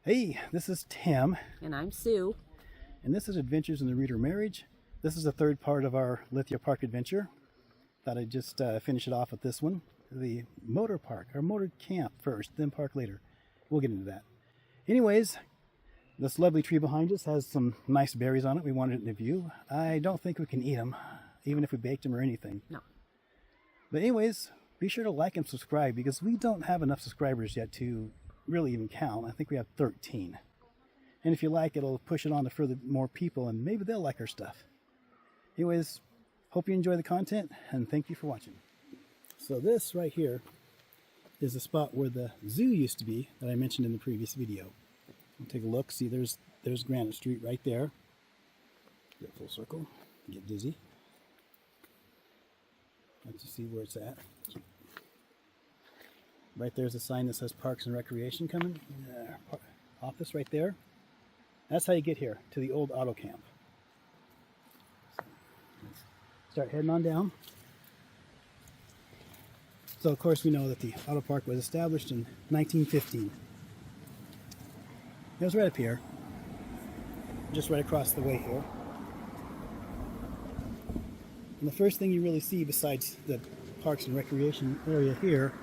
Hey, this is Tim, And I'm Sue. and this is Adventures in the Reader Marriage. This is the third part of our Lithia Park adventure. Thought I'd just finish it off with this one. The motor park, or motor camp first, then park later. We'll get into that. Anyways, this lovely tree behind us has some nice berries on it. We wanted it in the view. I don't think we can eat them, even if we baked them or anything. No. But anyways, be sure to like and subscribe because we don't have enough subscribers yet to really even count. I think we have 13. And if you like, it'll push it on to further more people, and maybe they'll like our stuff. Anyways, hope you enjoy the content, and thank you for watching. So this right here is the spot where the zoo used to be that I mentioned in the previous video. Take a look. See, there's Granite Street right there. Get full circle. Get dizzy. Let you see where it's at. Right there's a sign that says Parks and Recreation coming. Office right there. That's how you get here to the old auto camp. So let's start heading on down. So of course we know that the auto park was established in 1915. It was right up here, just right across the way here. And the first thing you really see besides the Parks and Recreation area here,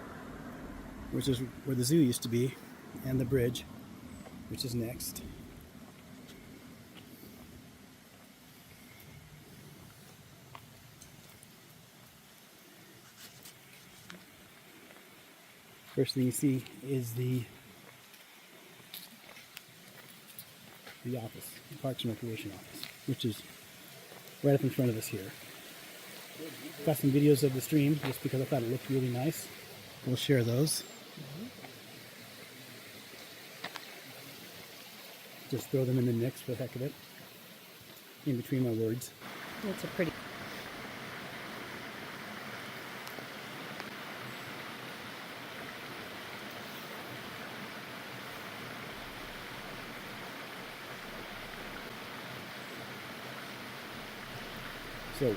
which is where the zoo used to be, and the bridge, which is next. First thing you see is the office, the Parks and Recreation office, which is right up in front of us here. Got some videos of the stream just because I thought it looked really nice. We'll share those. Just throw them in the mix for the heck of it, in between my words. It's a pretty... So,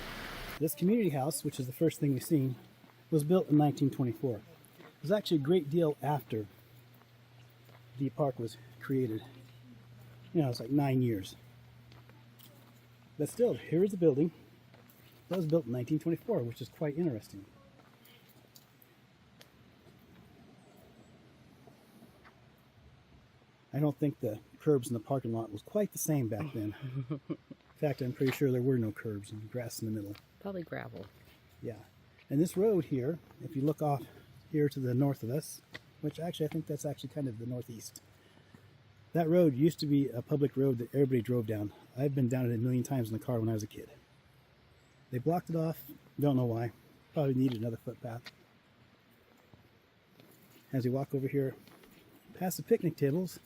this community house, which is the first thing we've seen, was built in 1924. It was actually a great deal after the park was created. You know, it's like 9 years. But still, here is the building. That was built in 1924, which is quite interesting. I don't think the curbs in the parking lot was quite the same back then. In fact, I'm pretty sure there were no curbs and grass in the middle. Probably gravel. Yeah. And this road here, if you look off here to the north of us, which actually I think that's actually kind of the northeast, that road used to be a public road that everybody drove down. I've been down it a million times in the car when I was a kid. They blocked it off. Don't know why. Probably needed another footpath. As we walk over here past the picnic tables,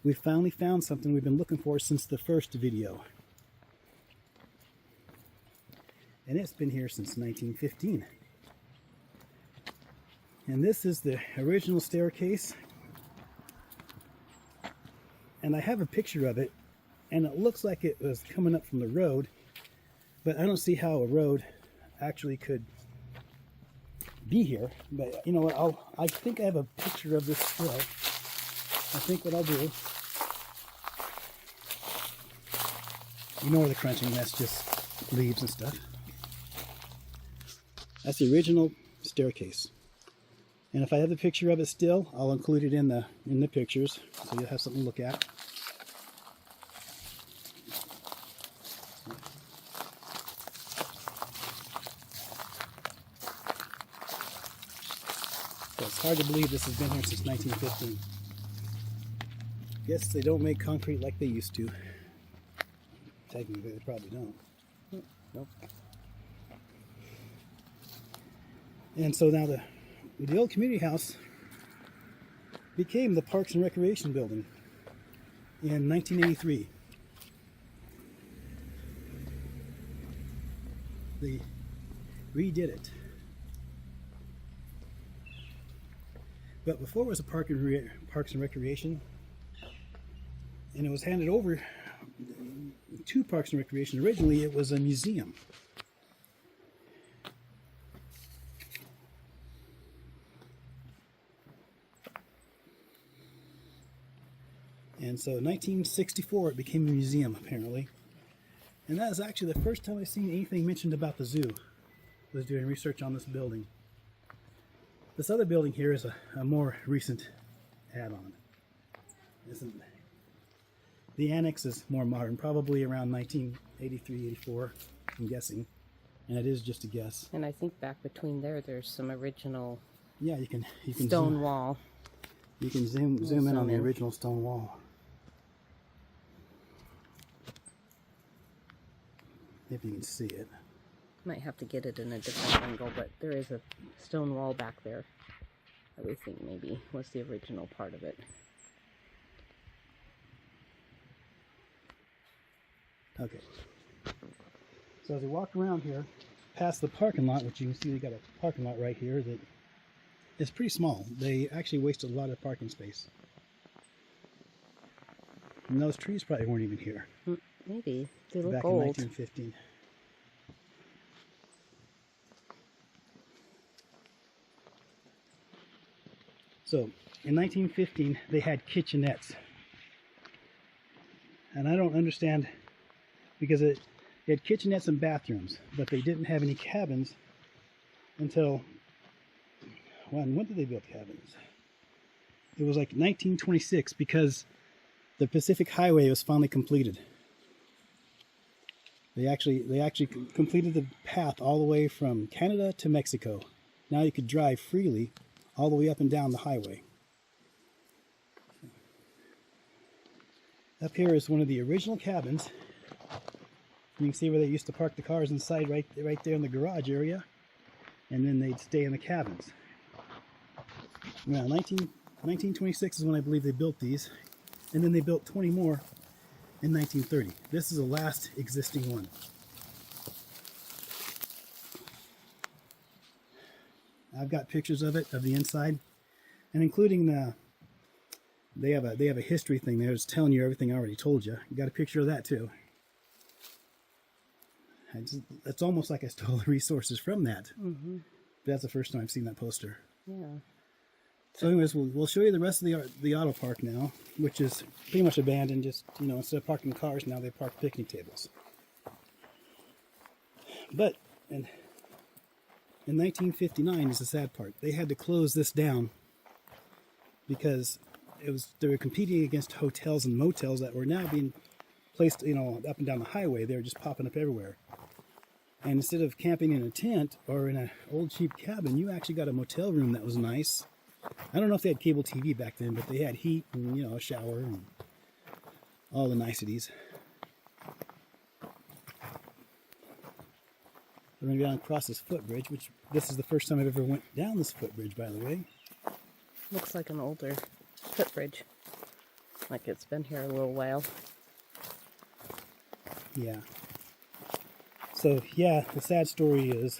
we finally found something we've been looking for since the first video. And it's been here since 1915. And this is the original staircase. And I have a picture of it, and it looks like it was coming up from the road, but I don't see how a road actually could be here. But you know what, I think I have a picture of this still. I think what I'll do, ignore the crunching, that's just leaves and stuff. That's the original staircase. And if I have the picture of it still, I'll include it in the pictures, so you'll have something to look at. So it's hard to believe this has been here since 1915. Guess they don't make concrete like they used to. Technically, they probably don't. Nope. And so now the old community house became the Parks and Recreation building in 1983. They redid it. But before it was a Parks and Recreation, and it was handed over to Parks and Recreation. Originally, it was a museum. And so in 1964 it became a museum, apparently. And that is actually the first time I've seen anything mentioned about the zoo. I was doing research on this building. This other building here is a more recent add-on. The annex is more modern, probably around 1983, 84, I'm guessing. And it is just a guess. And I think back between there's some original Yeah, you can stone zoom, wall. You can zoom in on the original stone wall. If you can see it. Might have to get it in a different angle, but there is a stone wall back there that we think maybe was the original part of it. Okay. So as we walk around here, past the parking lot, which you can see they got a parking lot right here that is pretty small. They actually wasted a lot of parking space. And those trees probably weren't even here. Maybe. They look back old. in 1915. So, in 1915, they had kitchenettes. And I don't understand, because they had kitchenettes and bathrooms, but they didn't have any cabins until, when did they build cabins? It was like 1926, because the Pacific Highway was finally completed. They actually completed the path all the way from Canada to Mexico. Now you could drive freely all the way up and down the highway. Up here is one of the original cabins. You can see where they used to park the cars inside, right there in the garage area, and then they'd stay in the cabins. Now, 1926 is when I believe they built these, and then they built 20 more in 1930. This is the last existing one. I've got pictures of it, of the inside, and including they have a history thing there that's telling you everything I already told you. You got a picture of that too. It's almost like I stole the resources from that. Mm-hmm. That's the first time I've seen that poster. Yeah. So anyways, we'll show you the rest of the auto park now, which is pretty much abandoned. Just, instead of parking cars, now they park picnic tables. But in 1959 is the sad part. They had to close this down because they were competing against hotels and motels that were now being placed, up and down the highway. They were just popping up everywhere. And instead of camping in a tent or in an old cheap cabin, you actually got a motel room that was nice. I don't know if they had cable TV back then, but they had heat and, a shower and all the niceties. We're going to go down across this footbridge, which this is the first time I've ever went down this footbridge, by the way. Looks like an older footbridge. Like it's been here a little while. Yeah. So, yeah, the sad story is,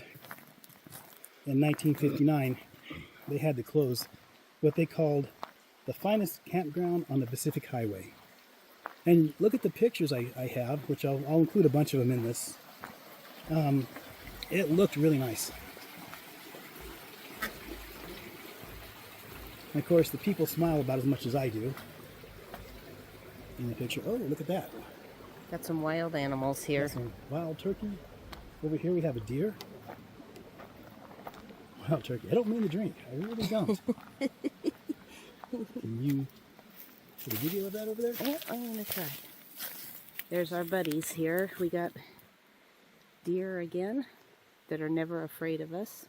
in 1959, they had to close what they called the finest campground on the Pacific Highway. And look at the pictures I have, which I'll include a bunch of them in this. It looked really nice. And of course, the people smile about as much as I do in the picture. Oh, look at that. Got some wild animals here. Got some wild turkey. Over here we have a deer. Wild turkey. I don't mean to drink. I really don't. Can you put a video of that over there? Yeah, I'm gonna try. There's our buddies here. We got deer again that are never afraid of us.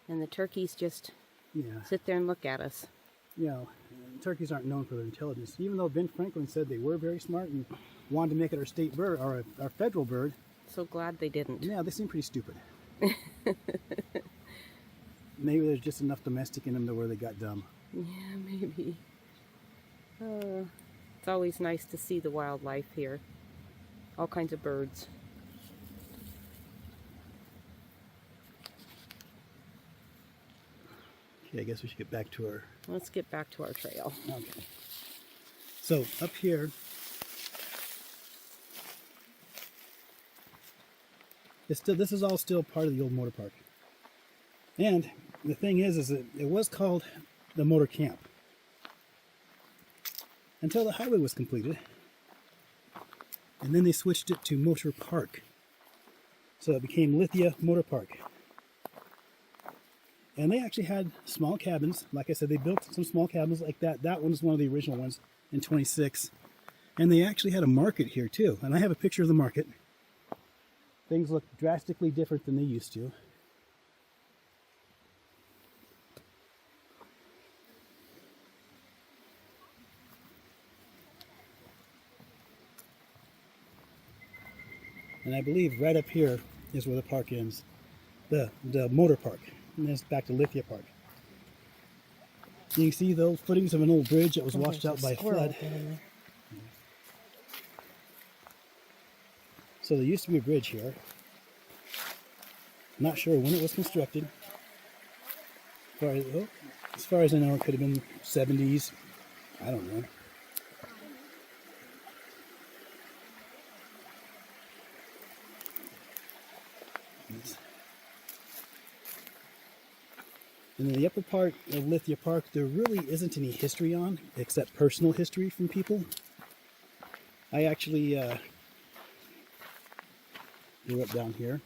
And the turkeys just sit there and look at us. Turkeys aren't known for their intelligence. Even though Ben Franklin said they were very smart and wanted to make it our state bird, or our federal bird. So glad they didn't. Yeah, they seem pretty stupid. Maybe there's just enough domestic in them to where they got dumb. Yeah, maybe. It's always nice to see the wildlife here. All kinds of birds. Okay, I guess we should get back to our... Let's get back to our trail. Okay. So, up here... This is all still part of the old motor park. And the thing is that it was called the motor camp. until the highway was completed. And then they switched it to Motor Park. So it became Lithia Motor Park. And they actually had small cabins. Like I said, they built some small cabins like that. That one is one of the original ones in 26. And they actually had a market here too. And I have a picture of the market. Things look drastically different than they used to. And I believe right up here is where the park ends. The motor park. And then it's back to Lithia Park. You can see those footings of an old bridge that was washed out by a flood. So there used to be a bridge here. Not sure when it was constructed. As far as I know, it could have been 70s. I don't know. And in the upper part of Lithia Park, there really isn't any history on, except personal history from people. I actually grew up down here.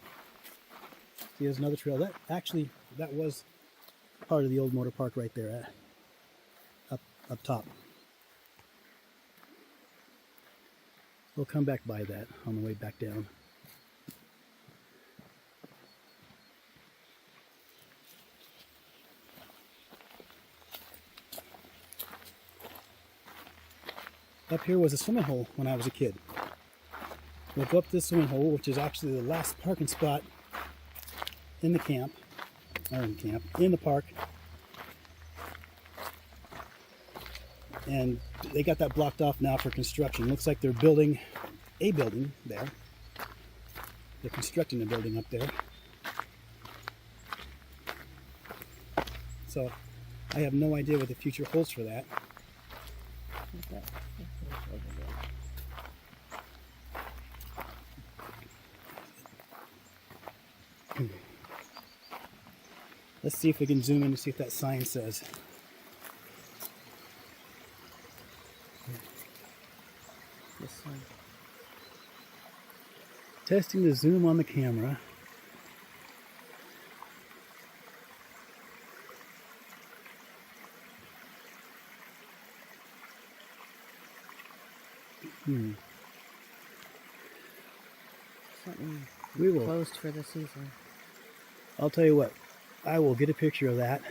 See, there's another trail. That was part of the old motor park right there, up top. We'll come back by that on the way back down. Up here was a swimming hole when I was a kid. We'll go up this swimming hole, which is actually the last parking spot in the camp, in the park. And they got that blocked off now for construction. Looks like they're building a building there. They're constructing a building up there. So I have no idea what the future holds for that. Let's see if we can zoom in and see what that sign says. This one. Testing the zoom on the camera. Something We will. closed for the season. I'll tell you what. I will get a picture of that,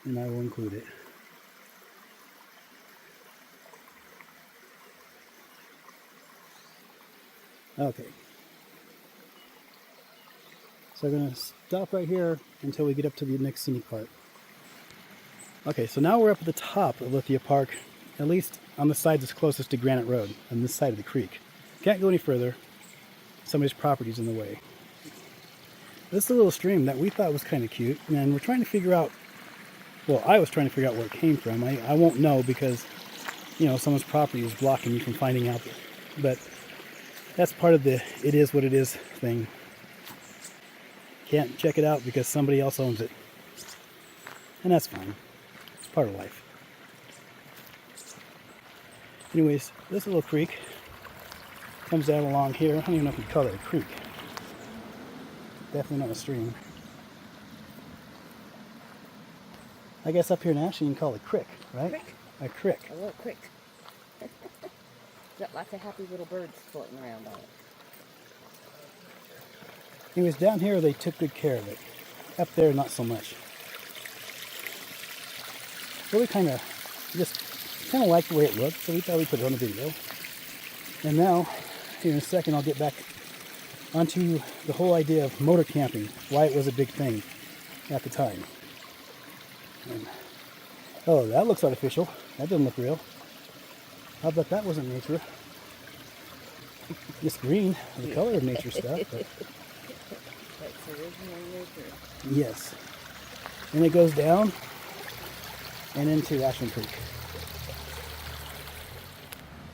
and I will include it. Okay. So I'm going to stop right here until we get up to the next scenic part. Okay, so now we're up at the top of Lithia Park, at least on the side that's closest to Granite Road, on this side of the creek. Can't go any further. Somebody's property's in the way. This is a little stream that we thought was kind of cute, and we're trying to figure out, well, I was trying to figure out where it came from. I won't know because, someone's property is blocking me from finding out. But that's part of the it is what it is thing. Can't check it out because somebody else owns it. And that's fine. It's part of life. Anyways, this little creek comes down along here. I don't even know if you'd call it a creek. Definitely not a stream. I guess up here in Ashley you can call it crick, right? Crick. A crick. A little crick. Got lots of happy little birds floating around on it. Anyways, down here they took good care of it. Up there, not so much. So we kind of liked the way it looked, so we thought we'd put it on the video. And now, here in a second, I'll get back onto the whole idea of motor camping, why it was a big thing at the time. And, oh, that looks artificial. That doesn't look real. I'll bet that wasn't nature. It's green, the color of nature stuff. But That's original nature. yes. And it goes down and into Ashland Creek.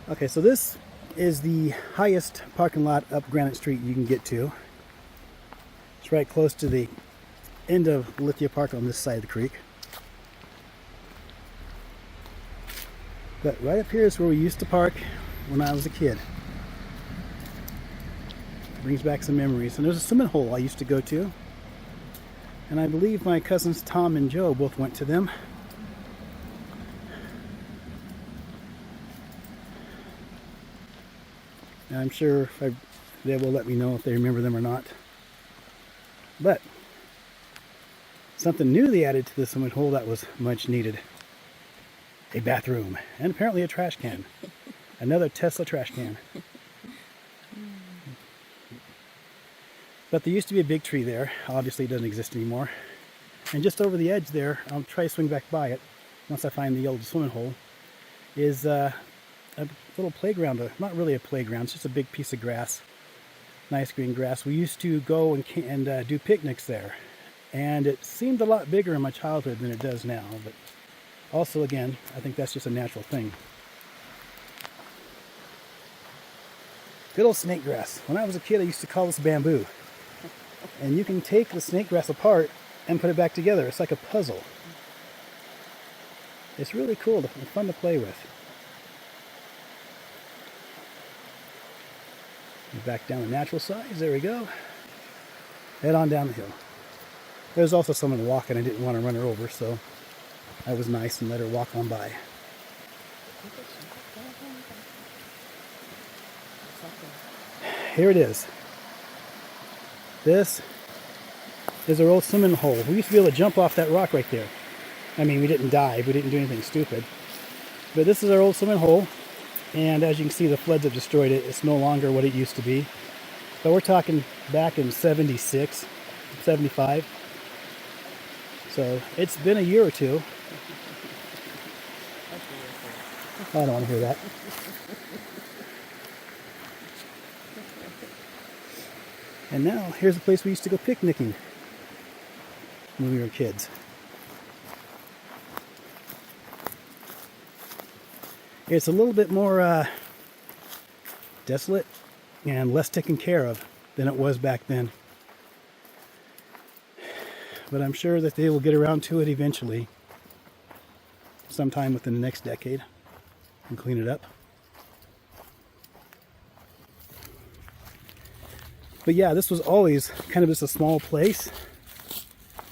Okay, so this is the highest parking lot up Granite Street you can get to. It's right close to the end of Lithia Park on this side of the creek. But right up here is where we used to park when I was a kid. Brings back some memories. And there's a swimming hole I used to go to. And I believe my cousins Tom and Joe both went to them. And I'm sure they will let me know if they remember them or not. But something new they added to the swimming hole that was much needed. A bathroom. And apparently a trash can. Another Tesla trash can. But there used to be a big tree there. Obviously it doesn't exist anymore. And just over the edge there, I'll try to swing back by it once I find the old swimming hole, is a little playground. Not really a playground, it's just a big piece of grass. Nice green grass. We used to go and do picnics there. And it seemed a lot bigger in my childhood than it does now. But also, again, I think that's just a natural thing. Good old snake grass. When I was a kid, I used to call this bamboo. And you can take the snake grass apart and put it back together. It's like a puzzle. It's really cool and fun to play with. Back down the natural size. There we go. Head on down the hill. There's also someone walking. I didn't want to run her over, so I was nice and let her walk on by. Here it is. This is our old swimming hole. We used to be able to jump off that rock right there. I mean, we didn't dive. We didn't do anything stupid. But this is our old swimming hole. And as you can see, the floods have destroyed it. It's no longer what it used to be. But we're talking back in 76, 75. So it's been a year or two. I don't want to hear that. And now, here's the place we used to go picnicking when we were kids. It's a little bit more desolate and less taken care of than it was back then. But I'm sure that they will get around to it eventually, sometime within the next decade, and clean it up. But yeah, this was always kind of just a small place.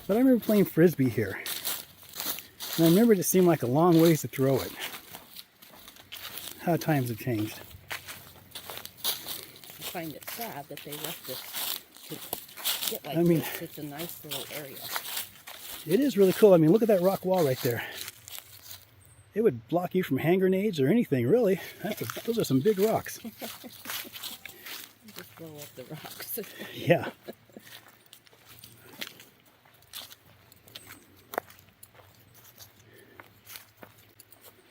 But I remember playing Frisbee here. And I remember it just seemed like a long ways to throw it. How times have changed. I find it sad that they left this to get like this. It's a nice little area. It is really cool. I mean, look at that rock wall right there. It would block you from hand grenades or anything, really. Those are some big rocks. Just blow up the rocks. Yeah.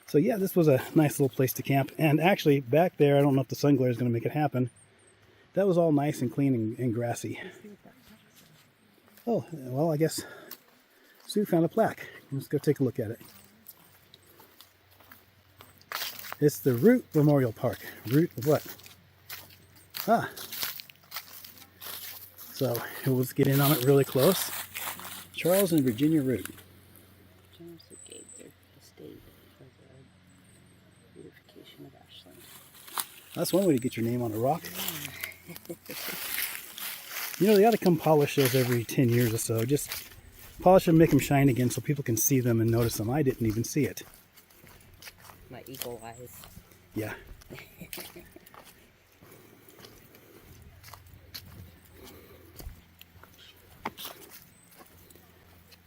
So yeah, this was a nice little place to camp. And actually, back there, I don't know if the sun glare is going to make it happen. That was all nice and clean and grassy. Oh, well, I guess Sue found a plaque. Let's go take a look at it. It's the Root Memorial Park. Root of what? Ah. So let's get in on it really close. Charles and Virginia Root. Gave their estate for the beautification of Ashland. That's one way to get your name on a rock. You know, they ought to come polish those every 10 years or so. Just polish them, make them shine again so people can see them and notice them. I didn't even see it. My eagle eyes. Yeah.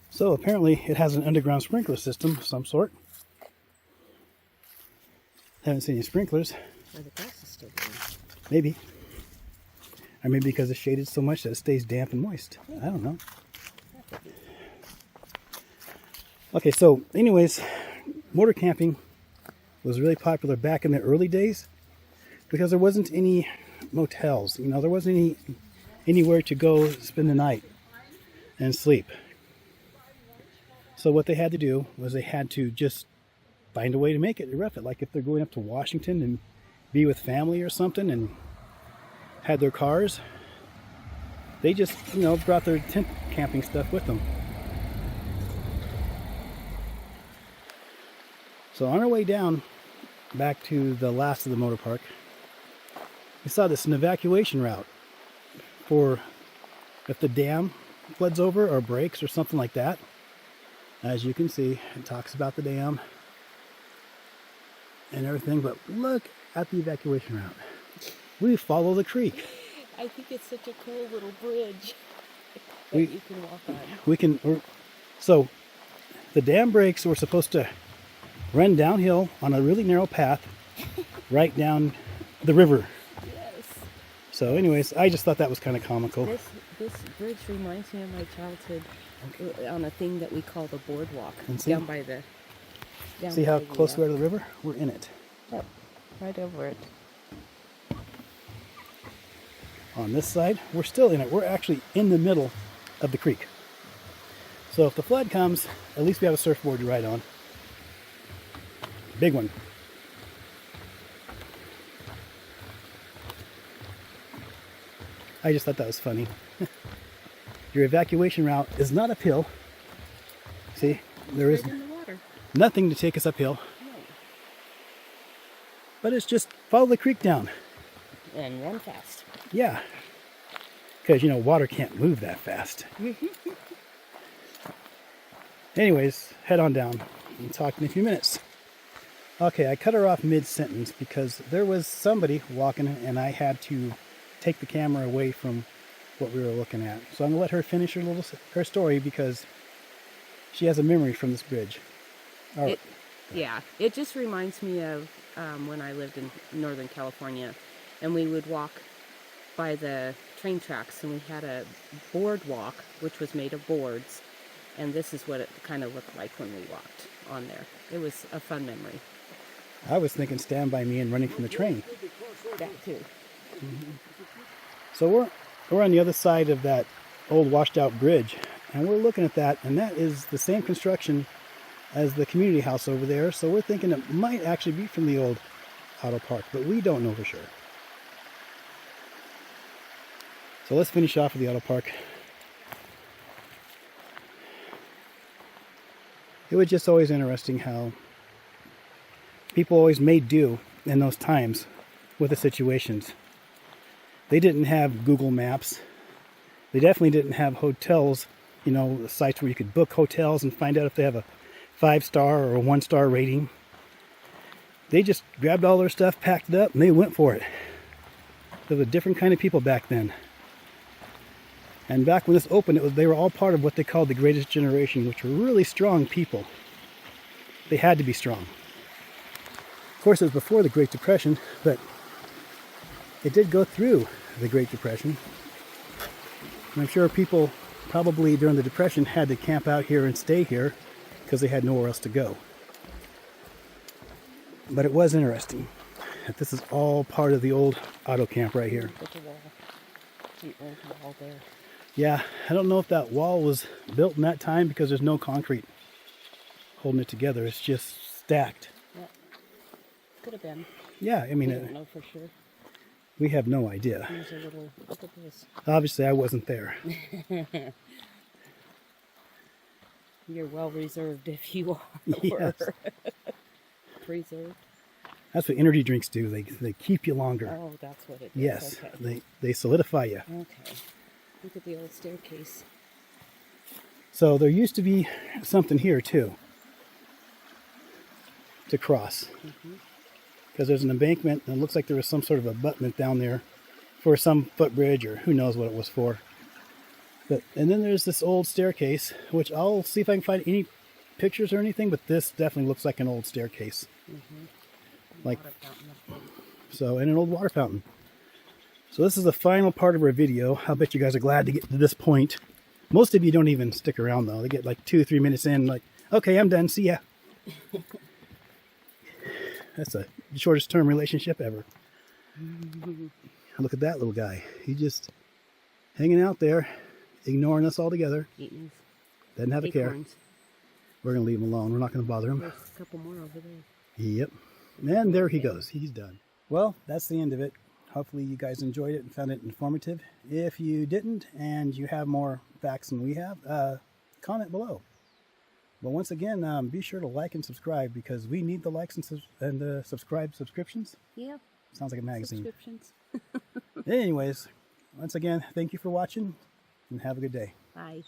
So apparently it has an underground sprinkler system of some sort. Haven't seen any sprinklers. Or the grass is still green. Maybe. Or maybe because it's shaded so much that it stays damp and moist. I don't know. Okay, so anyways, motor camping was really popular back in the early days because there wasn't any motels. You know, there wasn't anywhere to go spend the night and sleep. So what they had to do was they had to just find a way to make it, rough it. Like if they're going up to Washington and be with family or something and had their cars, they just, you know, brought their tent camping stuff with them. So on our way down back to the last of the motor park. We saw this an evacuation route for if the dam floods over or breaks or something like that. As you can see, it talks about the dam and everything, but look at the evacuation route. We follow the creek. I think it's such a cool little bridge that you can walk on. So the dam breaks, we're supposed to run downhill on a really narrow path right down the river. Yes. So anyways, I just thought that was kind of comical. This bridge reminds me of my childhood on a thing that we call the boardwalk. And see? Down by the... See how close we are to the river? We're in it. Yep, right over it. On this side, we're still in it. We're actually in the middle of the creek. So if the flood comes, at least we have a surfboard to ride on. Big one. I just thought that was funny. Your evacuation route is not uphill. See, there is nothing to take us uphill. No. But it's just follow the creek down. And run fast. Yeah. Because, water can't move that fast. Anyways, head on down. We'll talk in a few minutes. Okay, I cut her off mid-sentence because there was somebody walking and I had to take the camera away from what we were looking at. So I'm going to let her finish her story because she has a memory from this bridge. All right. It just reminds me of when I lived in Northern California and we would walk by the train tracks and we had a boardwalk which was made of boards, and this is what it kind of looked like when we walked on there. It was a fun memory. I was thinking Stand By Me and Running from the Train. That too. Mm-hmm. So we're on the other side of that old washed out bridge and we're looking at that, and that is the same construction as the community house over there, so we're thinking it might actually be from the old auto park, but we don't know for sure. So let's finish off with the auto park. It was just always interesting how people always made do in those times with the situations. They didn't have Google Maps. They definitely didn't have hotels, the sites where you could book hotels and find out if they have a 5-star or a 1-star rating. They just grabbed all their stuff, packed it up, and they went for it. There was a different kind of people back then. And back when this opened, they were all part of what they called the Greatest Generation, which were really strong people. They had to be strong. Of course, it was before the Great Depression, but it did go through the Great Depression. And I'm sure people probably during the Depression had to camp out here and stay here because they had nowhere else to go. But it was interesting that this is all part of the old auto camp right here. Look at the wall. The old wall there. Yeah, I don't know if that wall was built in that time because there's no concrete holding it together. It's just stacked. Yeah. Could have been. Yeah, I mean, we don't know for sure. We have no idea. Here's a little, look at this. Obviously, I wasn't there. You're well reserved if you are. Yes. Preserved. That's what energy drinks do. They keep you longer. Oh, that's what it is. Yes, Okay. they solidify you. Okay. Look at the old staircase. So there used to be something here too to cross. Because there's an embankment and it looks like there was some sort of abutment down there for some footbridge or who knows what it was for. And then there's this old staircase, which I'll see if I can find any pictures or anything, but this definitely looks like an old staircase. Like, so, and an old water fountain. So this is the final part of our video. I bet you guys are glad to get to this point. Most of you don't even stick around though. They get like 2 or 3 minutes in, like, okay, I'm done, see ya. That's the shortest term relationship ever. Look at that little guy. He's just hanging out there, ignoring us altogether. Doesn't have a care. We're going to leave him alone. We're not going to bother him. There's a couple more over there. Yep. And there he goes. He's done. Well, that's the end of it. Hopefully you guys enjoyed it and found it informative. If you didn't and you have more facts than we have, comment below. But once again, be sure to like and subscribe because we need the likes and subscriptions. Yeah. Sounds like a magazine. Subscriptions. Anyways, once again, thank you for watching and have a good day. Bye.